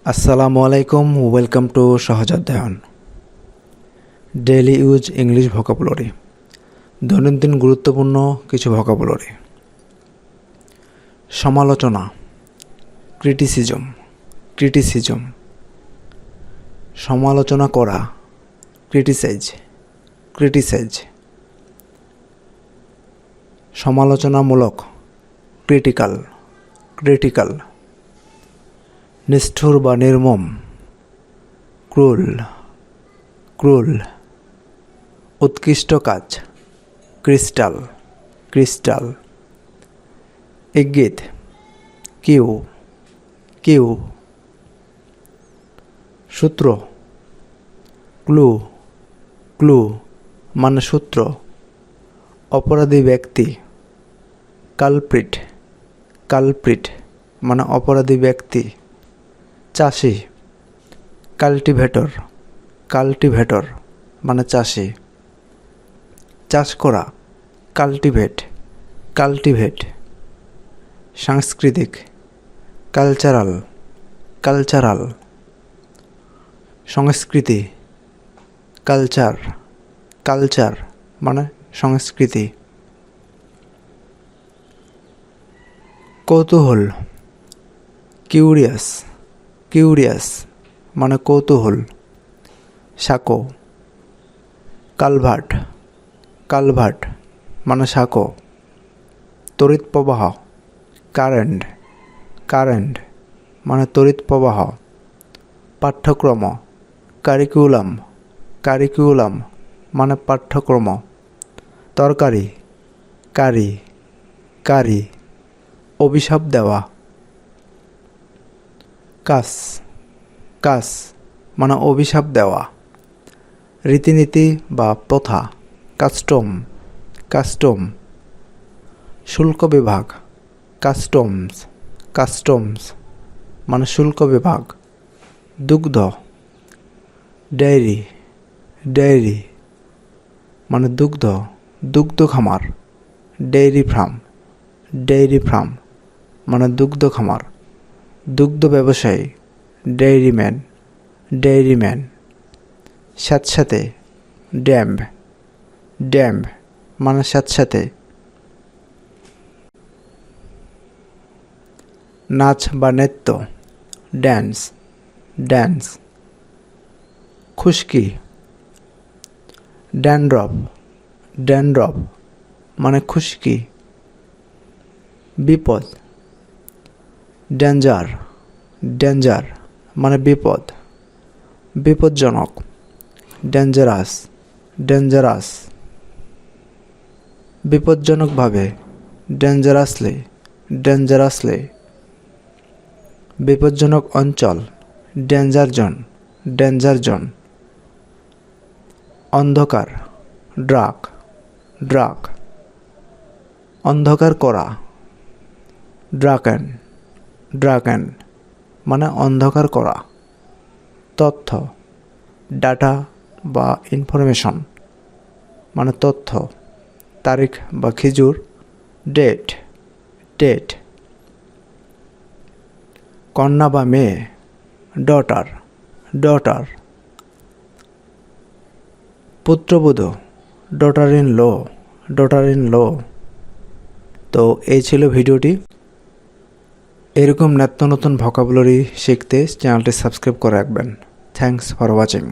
আসসালামু আলাইকুম, welcome to সহজ অধ্যয়ন। ডেইলি ইউজ ইংলিশ ভোকাবুলারি, দৈনন্দিন গুরুত্বপূর্ণ কিছু ভোকাবুলারি। সমালোচনা, ক্রিটিসিজম, ক্রিটিসিজম। সমালোচনা করা, ক্রিটিসাইজ, ক্রিটিসাইজ। সমালোচনামূলক, ক্রিটিক্যাল, ক্রিটিক্যাল। নিষ্ঠুর বা নির্মম, ক্রুল, ক্রুল। উৎকৃষ্ট কাজ, ক্রিস্টাল, ক্রিস্টাল। ইঙ্গিত, কিউ, কিউ। সূত্র, ক্লু, ক্লু মানে সূত্র। অপরাধী ব্যক্তি, কালপ্রিট, কালপ্রিট মানে অপরাধী ব্যক্তি। চাষি, কাল্টিভেটর, কাল্টিভেটর মানে চাষি। চাষ করা, কাল্টিভেট, কাল্টিভেট। সাংস্কৃতিক, কালচারাল, কালচারাল। সংস্কৃতি, কালচার, কালচার মানে সংস্কৃতি। কৌতূহল, কিউরিয়াস, কিউরিয়াস মানে কৌতূহল। সাঁকো, কালভার্ট, কালভার্ট মানে সাঁকো। তড়িৎ প্রবাহ, কারেন্ট, কারেন্ট মানে তড়িৎ প্রবাহ। পাঠ্যক্রম, কারিকুলাম, কারিকুলাম মানে পাঠ্যক্রম। তরকারি, কারি, কারি। অভিশাপ দেওয়া, কাস, কাস মানে অভিশাপ দেওয়া। রীতিনীতি বা প্রথা, কাস্টম, কাস্টম। শুল্ক বিভাগ, কাস্টমস, কাস্টমস মানে শুল্ক বিভাগ। দুগ্ধ, ডেয়ারি, ডেয়ারি মানে দুগ্ধ, দুগ্ধ খামার। ডেয়ারি ফার্ম, ডেয়ারি ফার্ম মানে দুগ্ধ খামার। দুগ্ধ ব্যবসায়ী, ডেয়ারিম্যান, ডেয়ারিম্যান। স্যাঁতস্যাঁতে, ড্যাম্ব, ড্যাম্ব মানে স্যাঁতস্যাঁতে। নাচ বা নৃত্য, ড্যান্স, ড্যান্স। খুশকি, ড্যান্ড্রফ, ড্যান্ড্রফ মানে খুশকি। বিপদ, ডেঞ্জার, ডেঞ্জার মানে বিপদ। বিপজ্জনক, ডেঞ্জারাস, ডেঞ্জারাস। বিপজ্জনকভাবে, ডেঞ্জারাসলি, ডেঞ্জারাসলি। বিপজ্জনক অঞ্চল, ডেঞ্জার জোন, ডেঞ্জার জোন। অন্ধকার, ড্রাক, ড্রাক। অন্ধকার করা, ড্রাকেন, ড্রাকেন মানে অন্ধকার করা। তথ্য, ডাটা বা ইনফরমেশন মানে তথ্য। তারিখ বা খেজুর, ডেট, ডেট। কন্যা বা মেয়ে, ডটার, ডটার। পুত্রবধূ, daughter in law, daughter in law. তো এই ছিল ভিডিওটি। এরকম নিত্য নতুন ভোকাবুলারি শিখতে চ্যানেলটি সাবস্ক্রাইব করে রাখবেন। Thanks for watching.